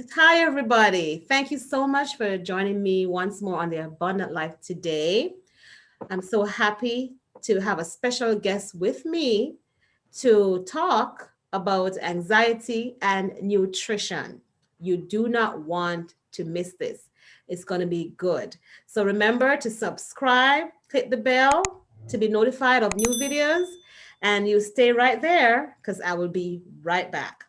Hi, everybody. Thank you so much for joining me once more on the Abundant Life today. I'm so happy to have a special guest with me to talk about anxiety and nutrition. You do not want to miss this. It's going to be good. So remember to subscribe, click the bell to be notified of new videos, and you stay right there because I will be right back.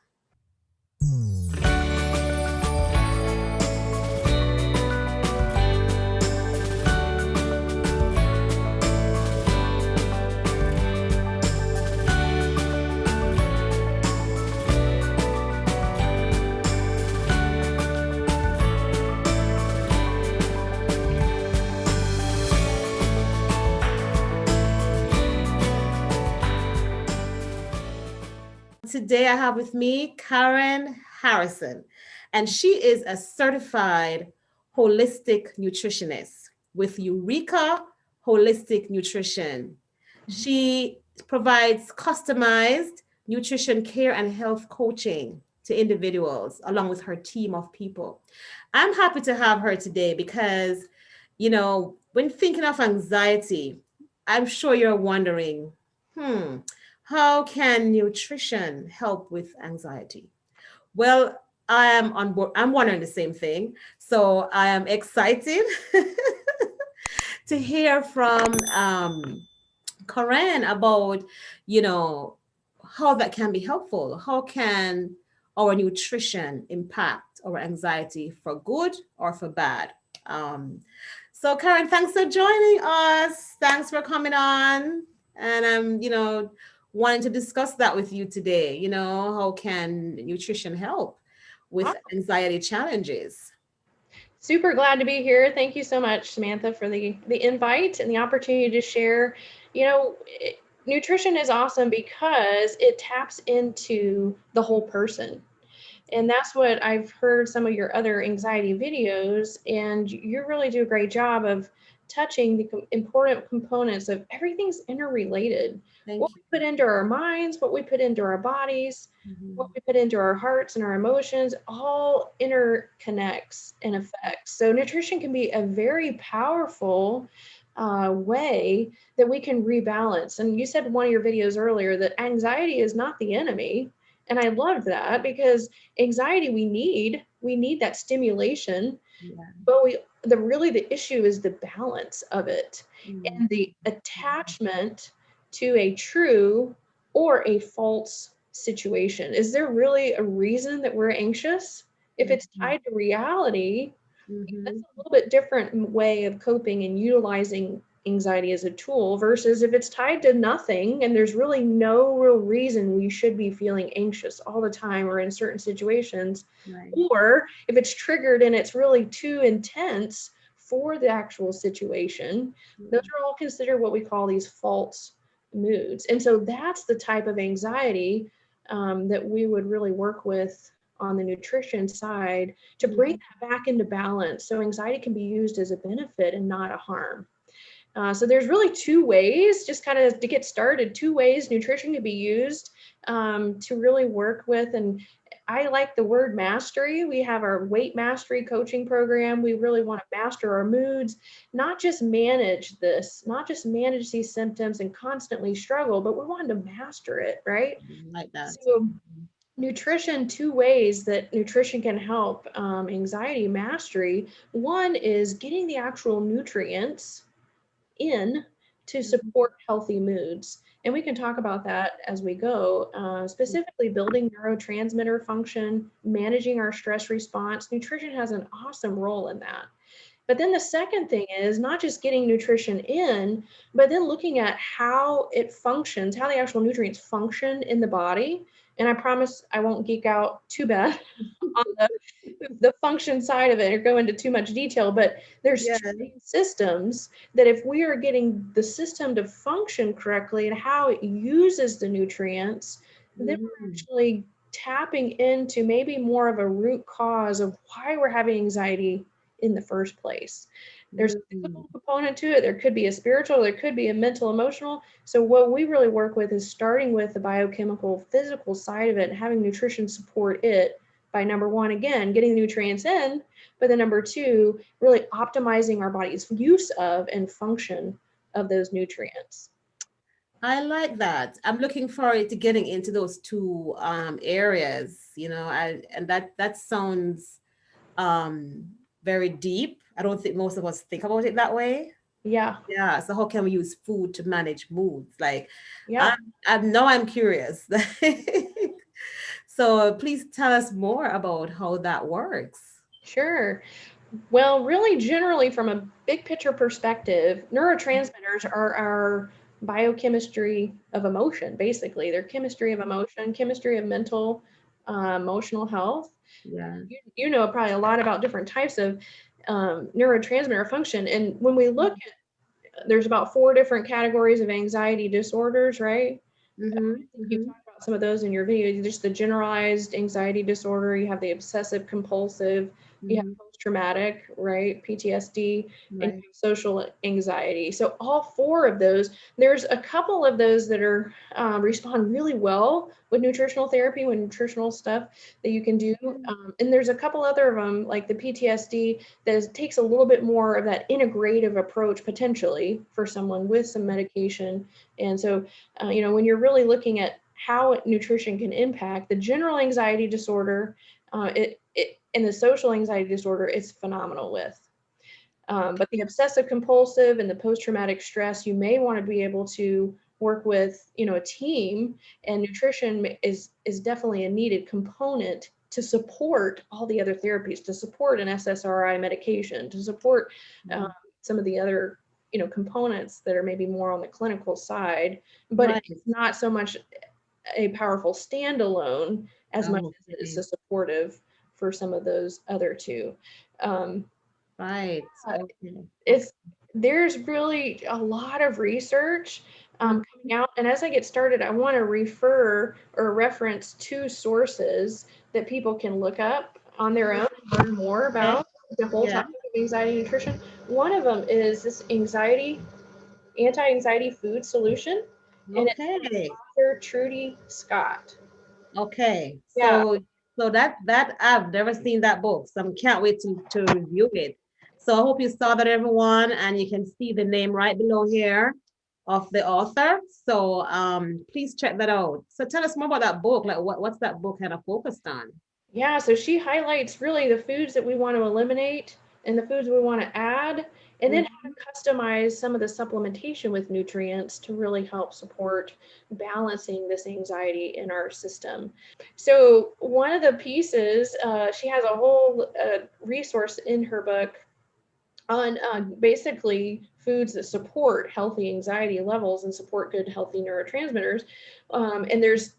Today I have with me Karen Harrison, and she is a certified holistic nutritionist with Eureka Holistic Nutrition. She provides customized nutrition care and health coaching to individuals along with her team of people. I'm happy to have her today because, when thinking of anxiety, I'm sure you're wondering, hmm, how can nutrition help with anxiety? Well, I am on board. I'm wondering the same thing. So I am excited to hear from Corinne about, you know, how that can be helpful. How can our nutrition impact our anxiety for good or for bad? So Karen, thanks for joining us. Thanks for coming on. And I'm, wanting to discuss that with you today. How can nutrition help with anxiety challenges? Super glad to be here. Thank you so much, Samantha, for the invite and the opportunity to share. You know, nutrition is awesome because it taps into the whole person. And that's what I've heard some of your other anxiety videos, and you really do a great job of touching the important components of everything's interrelated. Thank What you. we put into our minds, what we put into our bodies, what Mhm. we put into our hearts and our emotions all interconnects and affects. So nutrition can be a very powerful way that we can rebalance. And you said in one of your videos earlier that anxiety is not the enemy. And I love that because anxiety we need that stimulation, Yeah. but the issue is the balance of it Mhm. and the attachment to a true or a false situation. Is there really a reason that we're anxious? If it's Mhm. tied to reality, that's Mhm. a little bit different way of coping and utilizing anxiety as a tool versus if it's tied to nothing and there's really no real reason we should be feeling anxious all the time or in certain situations, Right. or if it's triggered and it's really too intense for the actual situation. Those Yeah. are all considered what we call these false moods. And so that's the type of anxiety that we would really work with on the nutrition side to bring Mhm. that back into balance so anxiety can be used as a benefit and not a harm. So there's really two ways, just kind of to get started, two ways nutrition can be used to really work with. And I like the word mastery. We have our weight mastery coaching program. We really want to master our moods, not just manage this, not just manage these symptoms and constantly struggle, but we want to master it, right? Like that. So nutrition, two ways that nutrition can help anxiety mastery. One is getting the actual nutrients in to Mhm. support healthy moods. And we can talk about that as we go, specifically building neurotransmitter function, managing our stress response. Nutrition has an awesome role in that. But then the second thing is not just getting nutrition in, but then looking at how it functions, how the actual nutrients function in the body. And I promise I won't geek out too bad on the function side of it or go into too much detail, but there's Yeah. two main systems that if we are getting the system to function correctly and how it uses the nutrients, then we're Mhm. actually tapping into maybe more of a root cause of why we're having anxiety in the first place. There's a Mhm. physical component to it. There could be a spiritual, there could be a mental, emotional. So what we really work with is starting with the biochemical, physical side of it and having nutrition support it by number one, again, getting the nutrients in, but then number two, really optimizing our body's use of and function of those nutrients. I like that. I'm looking forward to getting into those two areas, and that sounds um very deep. I don't think most of us think about it that way. Yeah, Yeah, so how can we use food to manage moods? Like, yeah, I I know I'm curious. So please tell us more about how that works. sure. Well, really, generally, from a big picture perspective, neurotransmitters are our biochemistry of emotion, basically. They're chemistry of emotion, chemistry of mental, emotional health. Yeah. You know probably a lot about different types of neurotransmitter function. And when we look at, there's about four different categories of anxiety disorders, right? Mm-hmm. You Mm-hmm. talked about some of those in your video. Just the generalized anxiety disorder, you have the obsessive compulsive, you have Mm-hmm. post traumatic, right? PTSD, and you Right. have social anxiety. So all four of those, there's a couple of those that are respond really well with nutritional therapy, with nutritional stuff that you can do. And there's a couple other of them, like the PTSD, that takes a little bit more of that integrative approach potentially for someone with some medication. And so when you're really looking at how nutrition can impact the general anxiety disorder, it and the social anxiety disorder, it's phenomenal with. But the obsessive compulsive and the post traumatic stress, you may want to be able to work with, a team, and nutrition is definitely a needed component to support all the other therapies, to support an SSRI medication, to support um, Mhm. some of the other, components that are maybe more on the clinical side, but Right. it's not so much a powerful standalone as much Oh, as it is okay. a supportive for some of those other two. Um, Right. Okay. Okay. it's there's really a lot of research Mhm. coming out, and as I get started, I want to refer or reference two sources that people can look up on their own and learn more Okay. about the whole Yeah. topic of anxiety nutrition. One of them is this anti-anxiety food solution, and it's by Okay. author Trudy Scott. Okay. Yeah. So that I've never seen that book, so I can't wait to review it. So I hope you saw that, everyone, and you can see the name right below here of the author. So please check that out. So tell us more about that book. Like what's that book kind of focused on? Yeah, so she highlights really the foods that we want to eliminate and the foods we want to add, and then how Mhm. to customize some of the supplementation with nutrients to really help support balancing this anxiety in our system. So, one of the pieces, she has a whole resource in her book on basically foods that support healthy anxiety levels and support good, healthy neurotransmitters. And there's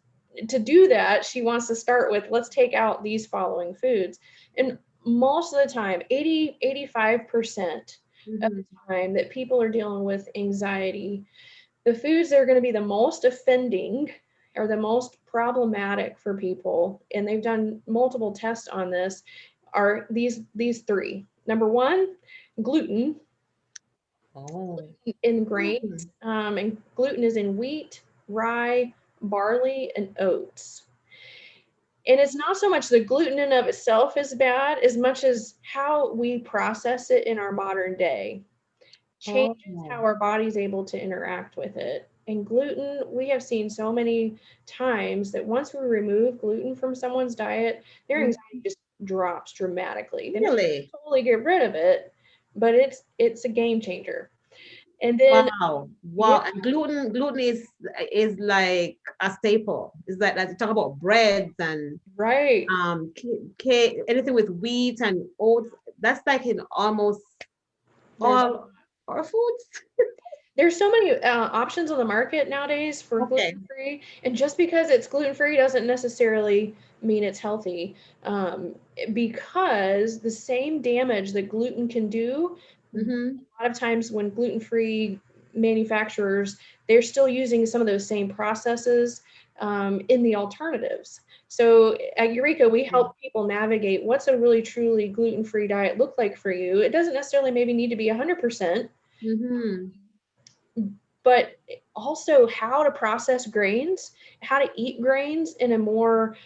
to do that, she wants to start with let's take out these following foods. And most of the time, 85% of Mhm. the time that people are dealing with anxiety, the foods that are going to be the most offending or the most problematic for people, and they've done multiple tests on this, are these three. Number one, gluten Oh. in grains, Mhm. and gluten is in wheat, rye, barley, and oats. And it's not so much the gluten in of itself is bad as much as how we process it in our modern day changes how Oh. our body's able to interact with it. And gluten, we have seen so many times that once we remove gluten from someone's diet, their anxiety Mhm. just drops dramatically. They may Really? not totally get rid of it, but it's a game changer. And then Wow. yeah, Wow. And gluten is like a staple. It's like you talk about breads and right. anything with wheat and oats. That's like in almost There's all our foods. there's so many options on the market nowadays for Okay. gluten free, and just because it's gluten free doesn't necessarily mean it's healthy. Because the same damage that gluten can do, Mm-hmm. a lot of times when gluten free manufacturers, they're still using some of those same processes in the alternatives. So at Eureka, we help people navigate what's a really truly gluten free diet look like for you. It doesn't necessarily maybe need to be 100%, Mm-hmm. but also how to process grains, how to eat grains in a more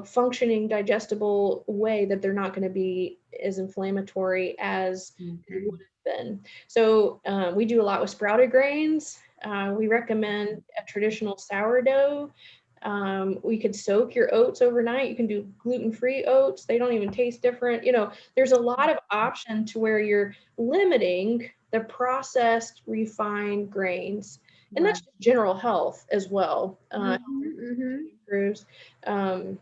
functioning, digestible way that they're not going to be as inflammatory as they Okay. would have been. So we do a lot with sprouted grains. We recommend a traditional sourdough. We could soak your oats overnight. You can do gluten-free oats. They don't even taste different. There's a lot of option to where you're limiting the processed, refined grains, and Right. that's just general health as well. Mm-hmm, mm-hmm. Improves. Um,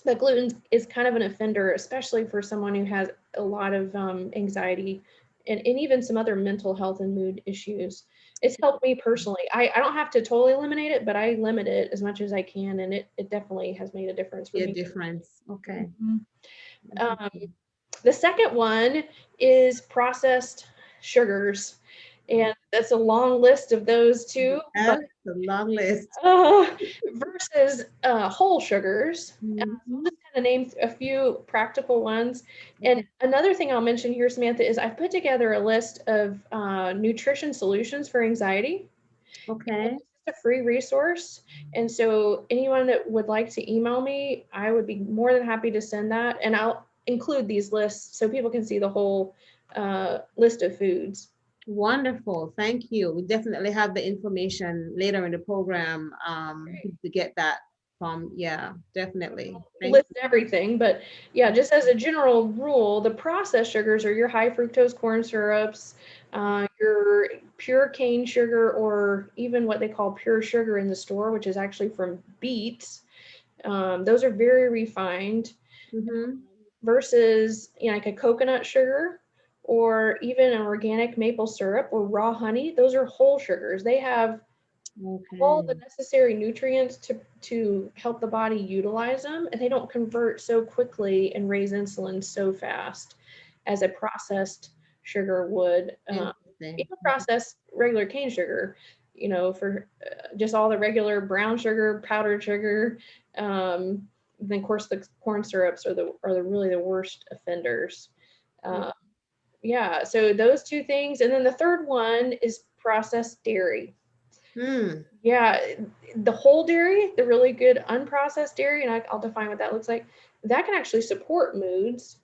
but gluten is kind of an offender, especially for someone who has a lot of anxiety and even some other mental health and mood issues. It's helped me personally. I don't have to totally eliminate it, but I limit it as much as I can, and it definitely has made a difference for Yeah, me. difference. Okay. Mhm. Um, Interesting. the second one is processed sugars, and that's a long list of those two, but Yeah, it's a long list. uh, versus whole sugars. So I'll Mm-hmm. just kind of name a few practical ones. And Okay. another thing I'll mention here, Samantha, is I've put together a list of nutrition solutions for anxiety. And Okay. it's just a free resource. And so anyone that would like to email me, I would be more than happy to send that. And I'll include these lists so people can see the whole list of foods. Wonderful. Thank you. We definitely have the information later in the program to get that from. Yeah, definitely. Thank List everything, but yeah, just as a general rule, the processed sugars are your high fructose corn syrups, your pure cane sugar, or even what they call pure sugar in the store, which is actually from beets. Those are very refined you. Mm-hmm. versus like a coconut sugar or even an organic maple syrup or raw honey. Those are whole sugars. They have all the Okay. necessary nutrients to help the body utilize them, and they don't convert so quickly and raise insulin so fast as a processed sugar would. Interesting. Even processed regular cane sugar, for just all the regular brown sugar, powdered sugar. Then of course the corn syrups are the really the worst offenders. Uh, yeah, so those two things, and then the third one is processed dairy. Mm. Yeah, the whole dairy, the really good unprocessed dairy, and I'll define what that looks like. That can actually support moods,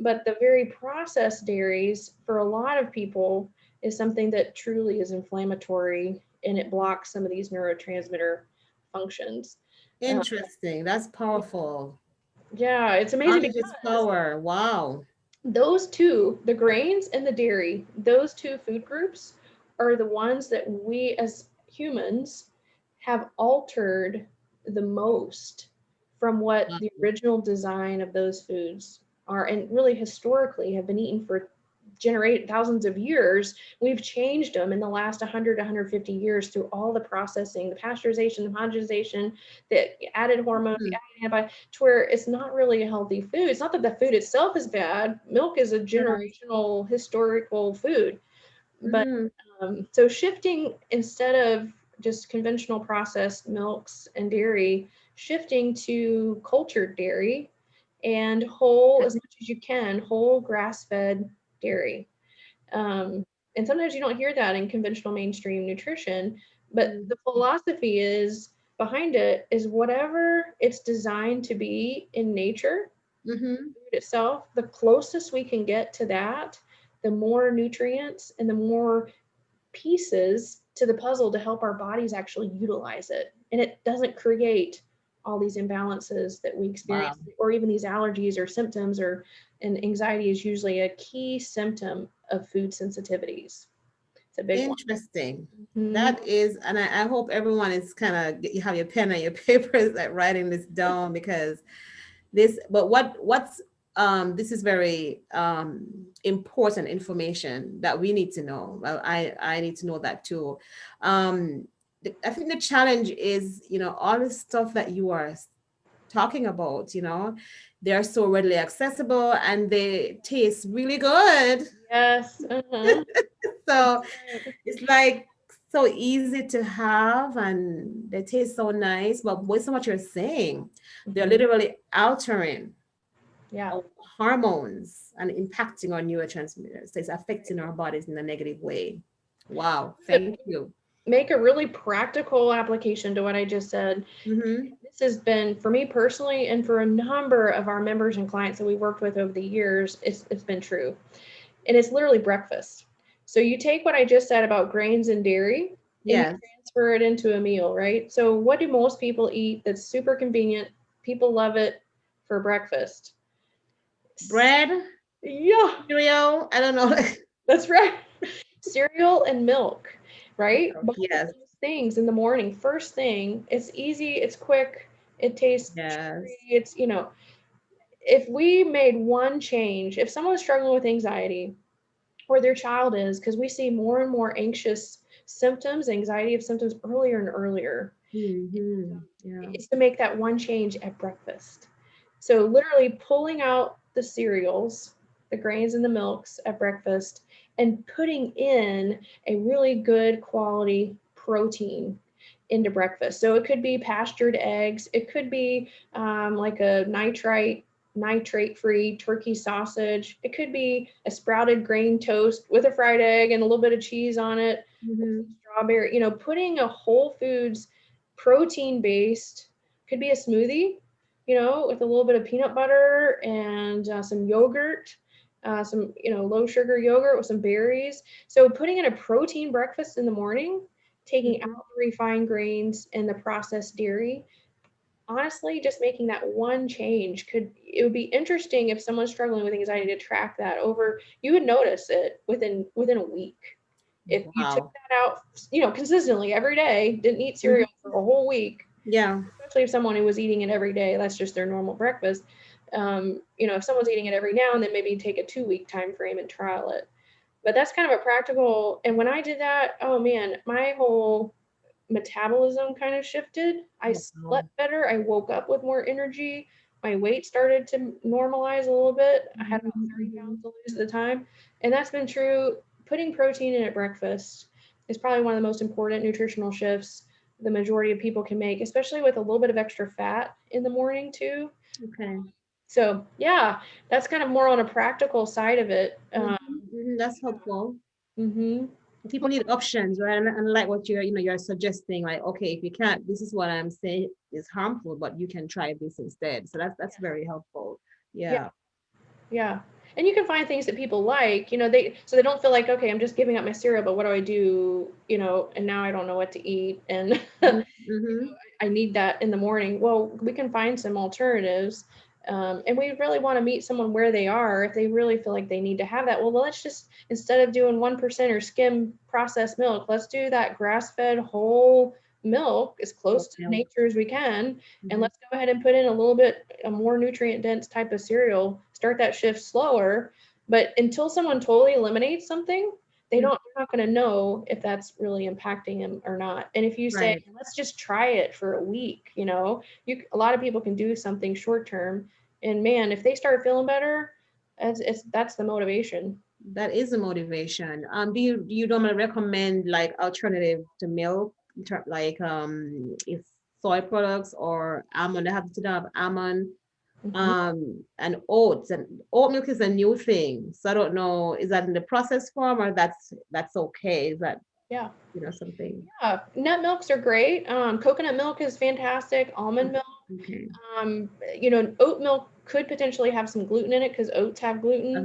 but the very processed dairies, for a lot of people, is something that truly is inflammatory and it blocks some of these neurotransmitter functions. Uh, Interesting. That's powerful. yeah, it's amazing Knowledge is because power. Wow. those two, the grains and the dairy, those two food groups are the ones that we as humans have altered the most from what the Wow. original design of those foods are, and really historically have been eaten for generate thousands of years. We've changed them in the last 100 to 150 years through all the processing, the pasteurization, the homogenization, the added hormones, the Mm. added antibiotics, to where it's not really a healthy food. It's not that the food itself is bad. Milk is a Yes. generational historical food, but Mm. so shifting instead of just conventional processed milks and dairy, shifting to cultured dairy and whole as much as you can, whole grass-fed dairy. Um, and sometimes you don't hear that in conventional mainstream nutrition, but Mm. the philosophy is behind it is whatever it's designed to be in nature, Mm-hmm. food itself, the closest we can get to that, the more nutrients and the more pieces to the puzzle to help our bodies actually utilize it. And it doesn't create all these imbalances that we Wow. experience, or even these allergies or symptoms, or and anxiety is usually a key symptom of food sensitivities. It's a big one. Interesting. Mhm. That is, and I hope everyone is kind of you have your pen and your papers like writing this down because but what's this is very important information that we need to know. Well, I need to know that too. I think the challenge is, all the stuff that you are talking about, they're so readily accessible and they taste really good. Yes. Uh-huh. That's So right. it's like so easy to have and they taste so nice, but based on what you're saying, they're Mhm. literally altering Yeah. our hormones and impacting our neurotransmitters. So it's affecting our bodies in a negative way. Wow, But thank you. make a really practical application to what I just said. Mm-hmm. This has been for me personally, and for a number of our members and clients that we worked with over the years, it's been true. And it's literally breakfast. So you take what I just said about grains and dairy and you Yes. transfer it into a meal, right? So what do most people eat that's super convenient? People love it for breakfast. Bread, Yeah, cereal. I don't know. that's right. Cereal and milk, right? Both of Yes. those things in the morning, first thing. It's easy, it's quick, it tastes sugary, Yes. it's, if we made one change, if someone's struggling with anxiety, or their child is, because we see more and more anxious symptoms, anxiety of symptoms earlier and earlier, Mm-hmm. Yeah. is to make that one change at breakfast. So literally pulling out the cereals, the grains and the milks at breakfast, and putting in a really good quality protein into breakfast. So it could be pastured eggs, it could be like a nitrate free turkey sausage, it could be a sprouted grain toast with a fried egg and a little bit of cheese on it, with some Mm-hmm. strawberry, putting a whole foods protein based, could be a smoothie, with a little bit of peanut butter and some yogurt, some, low sugar yogurt with some berries. So putting in a protein breakfast in the morning, taking Mm-hmm. out the refined grains and the processed dairy, honestly, just making that one change it would be interesting if someone's struggling with anxiety to track that over. You would notice it within a week. If you took Wow. that out, consistently every day, didn't eat cereal Mm-hmm. for a whole week, Yeah. especially if someone who was eating it every day, that's just their normal breakfast. If someone's eating it every now and then, maybe take a 2 week time frame and trial it. But that's kind of a practical. And when I did that, oh man, my whole metabolism kind of shifted. I Wow. slept better. I woke up with more energy. My weight started to normalize a little bit. I had about Mm-hmm. 30 Mm-hmm. pounds to lose at the time. And that's been true. Putting protein in at breakfast is probably one of the most important nutritional shifts the majority of people can make, especially with a little bit of extra fat in the morning, too. Okay. So, yeah, that's kind of more on a practical side of it. Mm-hmm. Mm-hmm. That's helpful. Mm-hmm. People need options, right? And like what you're suggesting, like, okay, if you can't, this is what I'm saying is harmful, but you can try this instead. So that's very helpful. Yeah. Yeah. Yeah. And you can find things that people like, they don't feel like, okay, I'm just giving up my cereal, but what do I do? And now I don't know what to eat. And Mm-hmm. Mm-hmm. I need that in the morning. Well, we can find some alternatives. And we really want to meet someone where they are. If they really feel like they need to have that, well, let's just, instead of doing 1% or skim processed milk, let's do that grass fed whole milk as close Oat to milk. nature as we can. And Mm-hmm. let's go ahead and put in a little bit a more nutrient dense type of cereal, start that shift slower. But until someone totally eliminates something, they're not going to know if that's really impacting them or not. And if you say, Right. let's just try it for a week, a lot of people can do something short term. And man, if they start feeling better, that's the motivation. That is a motivation. Do you normally recommend like alternative to milk, like if soy products or almond? I have to have almond, Mhm. and oats, and oat milk is a new thing. So I don't know, is that in the processed form or that's okay? Is that, Yeah. something? Nut milks are great. Coconut milk is fantastic. Almond milk. Okay. Oat milk could potentially have some gluten in it because oats have gluten. I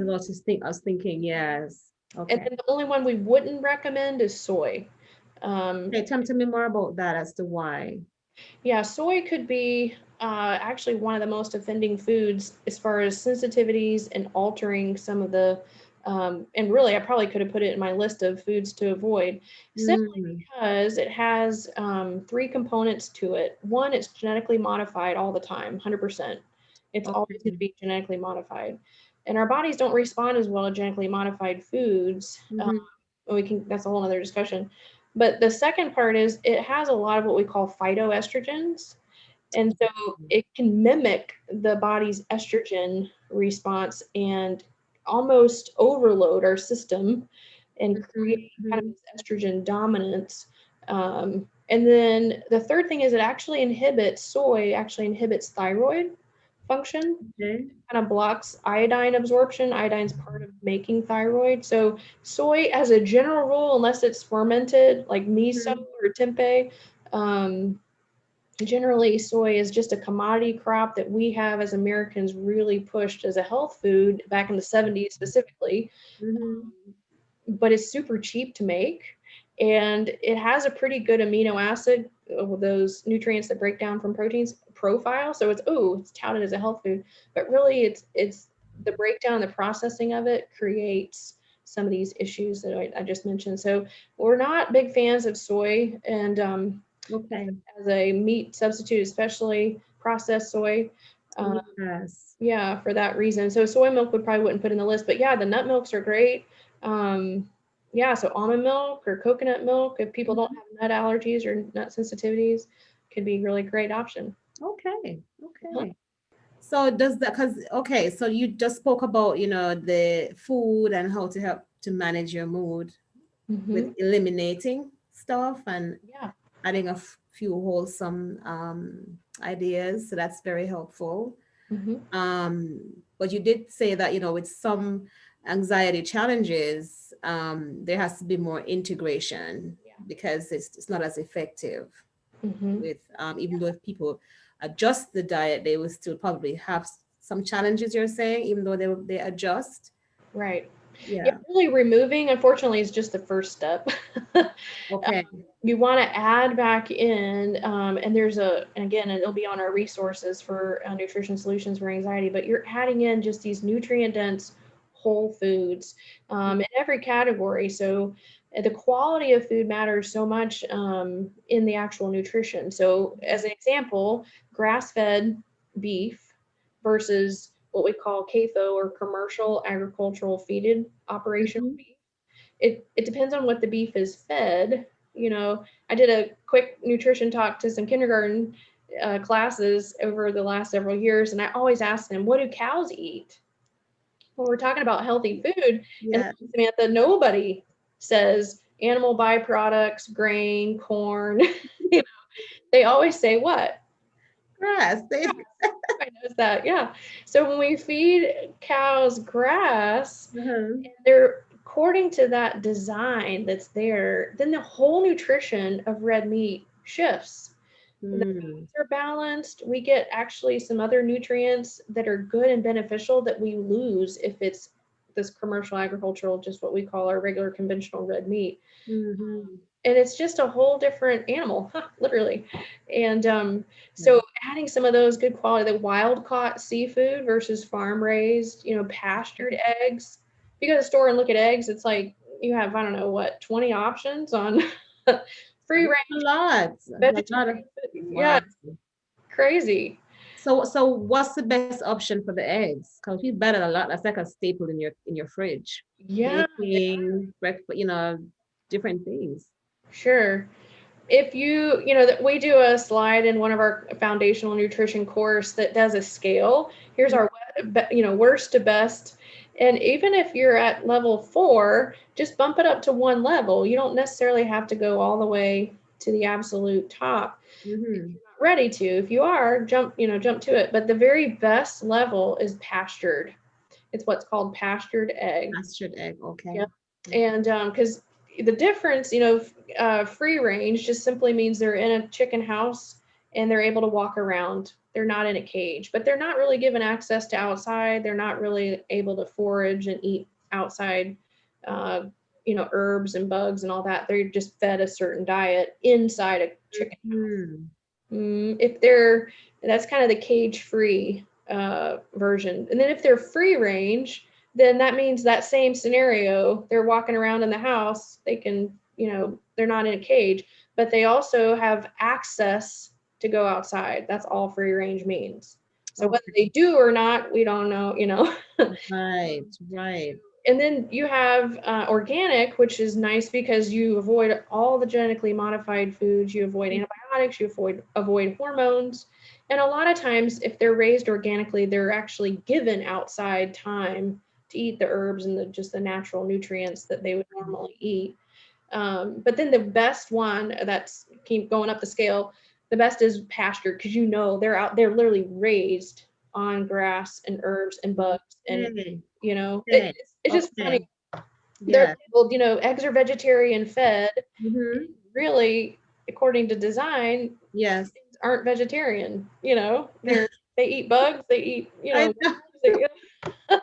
was thinking, yes. And Okay. then the only one we wouldn't recommend is soy. Um, Okay, tell me more about that as to why. yeah, soy could be actually one of the most offending foods as far as sensitivities and altering some of the. And really, I probably could have put it in my list of foods to avoid simply Mm, because it has three components to it. One, it's genetically modified all the time, 100%. It's always going to okay. be genetically modified. And our bodies don't respond as well to genetically modified foods. Mm-hmm. That's a whole other discussion. But the second part is it has a lot of what we call phytoestrogens. And so it can mimic the body's estrogen response and almost overload our system and create kind of Mm-hmm. this estrogen dominance. And then the third thing is soy actually inhibits thyroid function. Okay. Kind of blocks iodine absorption. Iodine's part of making thyroid. So soy, as a general rule, unless it's fermented like miso Mhm. or tempeh, um, generally soy is just a commodity crop that we have as Americans really pushed as a health food back in the 70s specifically, Mhm. but it's super cheap to make, and it has a pretty good amino acid, those nutrients that break down from proteins profile. So it's touted as a health food, but really it's the breakdown, the processing of it creates some of these issues that I just mentioned. So we're not big fans of soy, and Okay. as a meat substitute, especially processed soy. Uh, Yes. yeah, for that reason. So soy milk would probably wouldn't put in the list, but yeah, the nut milks are great. Yeah, so almond milk or coconut milk, if people don't Mhm. have nut allergies or nut sensitivities, could be a really great option. Okay. Uh-huh. Okay. So does that, because okay, so you just spoke about, the food and how to help to manage your mood with Mm-hmm. eliminating stuff and Yeah. adding a few wholesome ideas. So that's very helpful. Mm-hmm. Um, but you did say that, with some anxiety challenges, there has to be more integration because it's not as effective Mm-hmm. with, even though if people adjust the diet, they will still probably have some challenges, you're saying, even though they adjust. Right. Yeah, Yeah. really removing, unfortunately, is just the first step. Okay. You want to add back in, and and again, it'll be on our resources for nutrition solutions for anxiety, but you're adding in just these nutrient dense whole foods in every category. So the quality of food matters so much in the actual nutrition. So, as an example, grass fed beef versus what we call CAFO or commercial agricultural feeded operational Mhm. beef. It depends on what the beef is fed. You know, I did a quick nutrition talk to some kindergarten classes over the last several years, and I always ask them, "What do cows eat?" When we're talking about healthy food, and Yeah. Samantha, nobody says animal byproducts, grain, corn. You know, they always say what? Grass. They, I knows that, yeah. So when we feed cows grass, uh-huh. and they're according to that design that's there, then the whole nutrition of red meat shifts. The Mm. fats are balanced. We get actually some other nutrients that are good and beneficial that we lose if it's this commercial agricultural, just what we call our regular conventional red meat. Mhm. And it's just a whole different animal, literally. And Yeah. so adding some of those good quality, the wild caught seafood versus farm raised, pastured eggs. If you go to the store and look at eggs, it's like you have, I don't know what, 20 options on free That's a range lot. A lot of, vegetarian food. Yeah, wow. crazy. So what's the best option for the eggs? Because we better a lot. That's like a staple in your fridge. Yeah, Baking, breakfast, different things. sure. If that we do a slide in one of our foundational nutrition course that does a scale. Here's our worst to best, and even if you're at level 4, just bump it up to one level. You don't necessarily have to go all the way to the absolute top if Mm-hmm. you're not ready to. If you are, jump to it. But the very best level is pastured. It's what's called pastured egg. Pastured egg. Okay. Yeah. And because the difference, free range just simply means they're in a chicken house and they're able to walk around. They're not in a cage, but they're not really given access to outside. They're not really able to forage and eat outside, uh, herbs and bugs and all that. They're just fed a certain diet inside a chicken house. Hmm. If they're That's kind of the cage free version. And then if they're free range, then that means that same scenario, they're walking around in the house, they can, they're not in a cage, but they also have access to go outside. That's all free range means. So whether Okay. they do or not, we don't know. Right. Right. And then you have organic, which is nice because you avoid all the genetically modified foods, you avoid antibiotics, you avoid hormones. And a lot of times, if they're raised organically, they're actually given outside time to eat the herbs and just the natural nutrients that they would normally eat. But then the best one that's keep going up the scale, the best is pastured because they're literally raised on grass and herbs and bugs. And, Okay. Okay. it's just funny. Okay. They're Yeah. labeled, eggs are vegetarian fed. Mm-hmm. Really, according to design, Yes. aren't vegetarian. They eat bugs, they eat, I know. worms,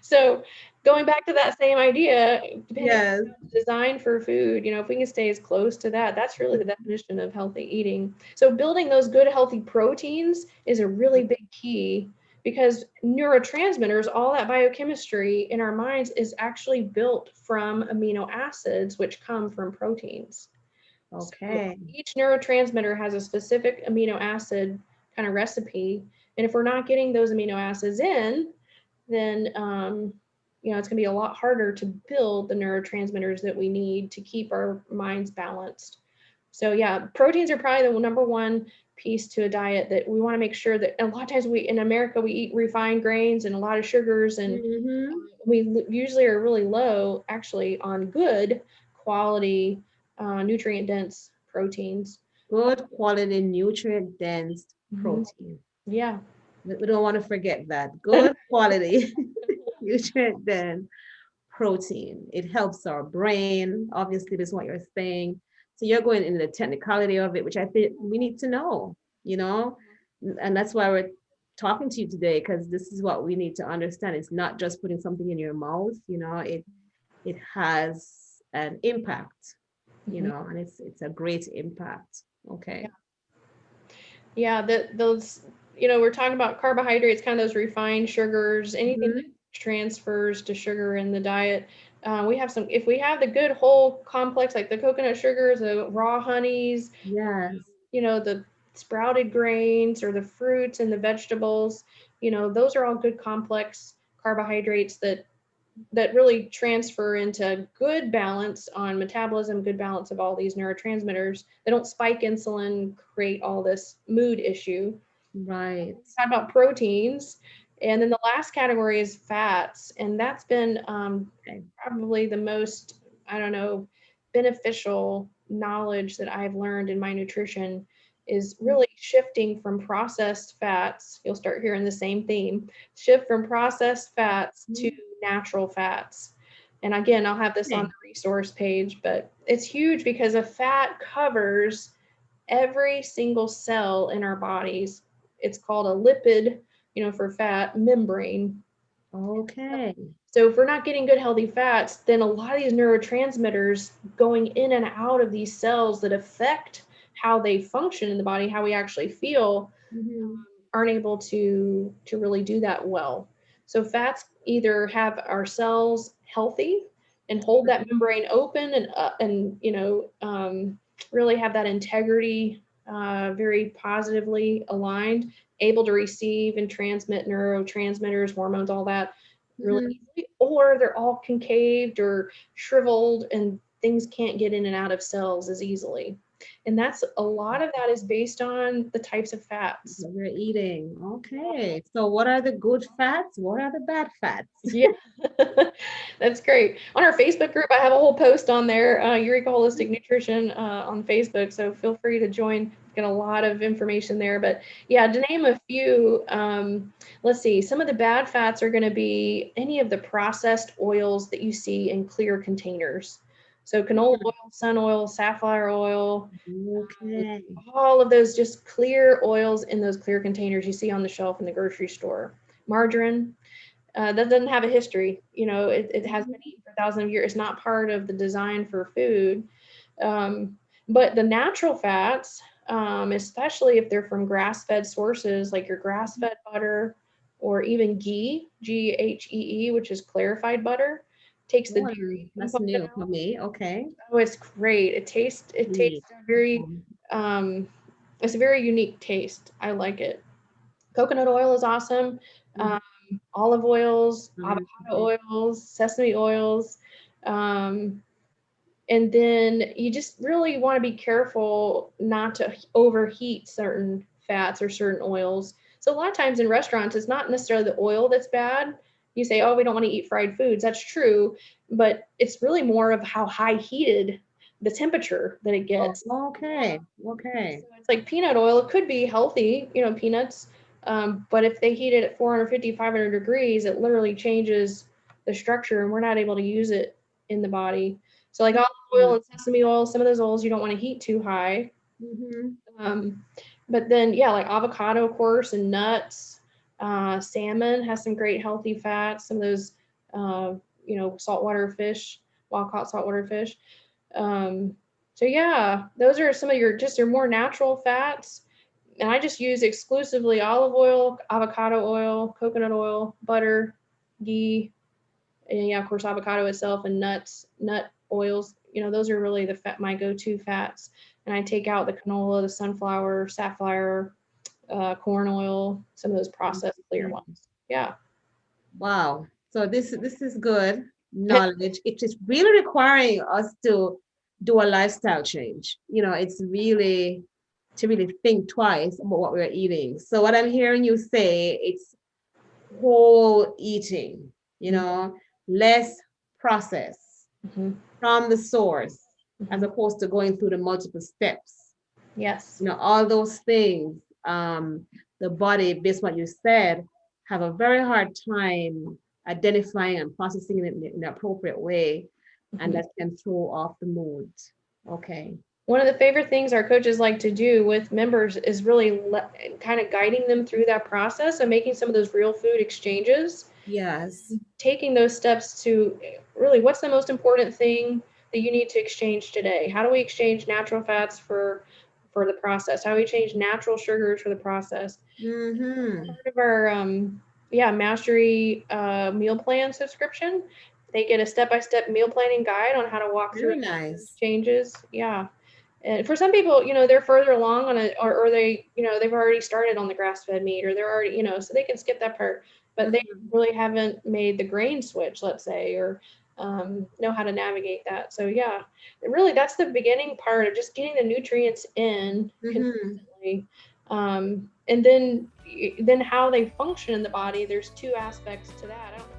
so going back to that same idea, depending on Yes. how it's designed for food, if we can stay as close to that, that's really the definition of healthy eating. So building those good healthy proteins is a really big key, because neurotransmitters, all that biochemistry in our minds, is actually built from amino acids, which come from proteins. So Okay. each neurotransmitter has a specific amino acid kind of recipe. And if we're not getting those amino acids in, then it's going to be a lot harder to build the neurotransmitters that we need to keep our minds balanced. So yeah, proteins are probably the number one piece to a diet that we want to make sure that. And a lot of times we in America we eat refined grains and a lot of sugars, and Mm-hmm. we usually are really low actually on good quality nutrient dense proteins. Good quality, nutrient dense Mhm. protein. Yeah. We don't want to forget that. Good quality, nutrient dense protein. It helps our brain. Obviously, this is what you're saying. So you're going into the technicality of it, which I think we need to know, you know? And that's why we're talking to you today, because this is what we need to understand. It's not just putting something in your mouth, it has an impact, Mhm. and it's a great impact. Yeah. Okay. Yeah, those, we're talking about carbohydrates, kind of those refined sugars, anything that Mhm. transfers to sugar in the diet. If we have the good whole complex, like the coconut sugars, the raw honeys, Yes. the sprouted grains or the fruits and the vegetables, those are all good complex carbohydrates that really transfer into good balance on metabolism, good balance of all these neurotransmitters. They don't spike insulin, create all this mood issue. Right. Talk about proteins. And then the last category is fats. And that's been Okay. probably the most, I don't know, beneficial knowledge that I've learned in my nutrition, is really shifting from processed fats. You'll start hearing the same theme, shift from processed fats to Mhm. natural fats. And again, I'll have this on Okay. the resource page, but it's huge because a fat covers every single cell in our bodies. It's called a lipid, for fat membrane. Okay. So if we're not getting good healthy fats, then a lot of these neurotransmitters going in and out of these cells that affect how they function in the body, how we actually feel, Mhm. aren't able to really do that well. So fats either have our cells healthy and hold that membrane open, and really have that integrity, very positively aligned, able to receive and transmit neurotransmitters, hormones, all that really Mhm. easily, or they're all concaved or shriveled and things can't get in and out of cells as easily. And that's a lot of that is based on the types of fats. What we're eating. Okay. So what are the good fats? What are the bad fats? Yeah, that's great. On our Facebook group, I have a whole post on there, Eureka Holistic Nutrition, on Facebook. So feel free to join. Get a lot of information there. But yeah, to name a few, let's see. Some of the bad fats are going to be any of the processed oils that you see in clear containers. So canola oil, sun oil, safflower oil, Okay. all of those just clear oils in those clear containers you see on the shelf in the grocery store. Margarine, that doesn't have a history. It has been eaten for thousands of years. It's not part of the design for food. Um, but the natural fats, especially if they're from grass-fed sources, like your grass-fed butter, or even ghee, GHEE, which is clarified butter, takes the dairy That's component new for out. me. Okay. Oh, it's great. It tastes Neat. very, Okay. um, it's a very unique taste. I like it. Coconut oil is awesome. Mhm. Um, Olive oils, Okay. avocado oils, sesame oils. Um, and then you just really want to be careful not to overheat certain fats or certain oils. So a lot of times in restaurants, it's not necessarily the oil that's bad. You say, oh, we don't want to eat fried foods. That's true. But it's really more of how high heated the temperature that it Oh, gets. okay. So Okay. it's like peanut oil. It could be healthy, peanuts. But if they heat it at 450, 500 degrees, it literally changes the structure and we're not able to use it in the body. So like olive oil and sesame oil, some of those oils you don't want to heat too high. Mm-hmm. Um, but then, yeah, like avocado, of course, and nuts. Salmon has some great healthy fats. Some of those, uh, saltwater fish, wild caught saltwater fish. Um, so yeah, those are some of your more natural fats. And I just use exclusively olive oil, avocado oil, coconut oil, butter, ghee, and yeah, of course, avocado itself and nuts, nut oils. Those are really my go-to fats. And I take out the canola, the sunflower, safflower, corn oil, some of those processed clear Mm-hmm. ones. Yeah. Wow. So this is good knowledge. It is really requiring us to do a lifestyle change. It's really to really think twice about what we're eating. So what I'm hearing you say, it's whole eating, less process Mm-hmm. from the source as Mm-hmm. opposed to going through the multiple steps. Yes. All those things, the body, based on what you said, have a very hard time identifying and processing it in the appropriate way, and Mm-hmm. that can throw off the mood. Okay. One of the favorite things our coaches like to do with members is really kind of guiding them through that process and making some of those real food exchanges, Yes. taking those steps to really what's the most important thing that you need to exchange today? How do we exchange natural fats for the process? How do we change natural sugars for the process? Mm-hmm. Part of our mastery meal plan subscription, they get a step-by-step meal planning guide on how to walk through Very and make those nice. changes. Yeah. And for some people, they're further along on it, or they, they've already started on the grass-fed meat, or they're already, so they can skip that part. But they Mm-hmm. really haven't made the grain switch, let's say, or know how to navigate that. So yeah, really, that's the beginning part of just getting the nutrients in Mm-hmm. consistently, and then how they function in the body. There's two aspects to that. I don't know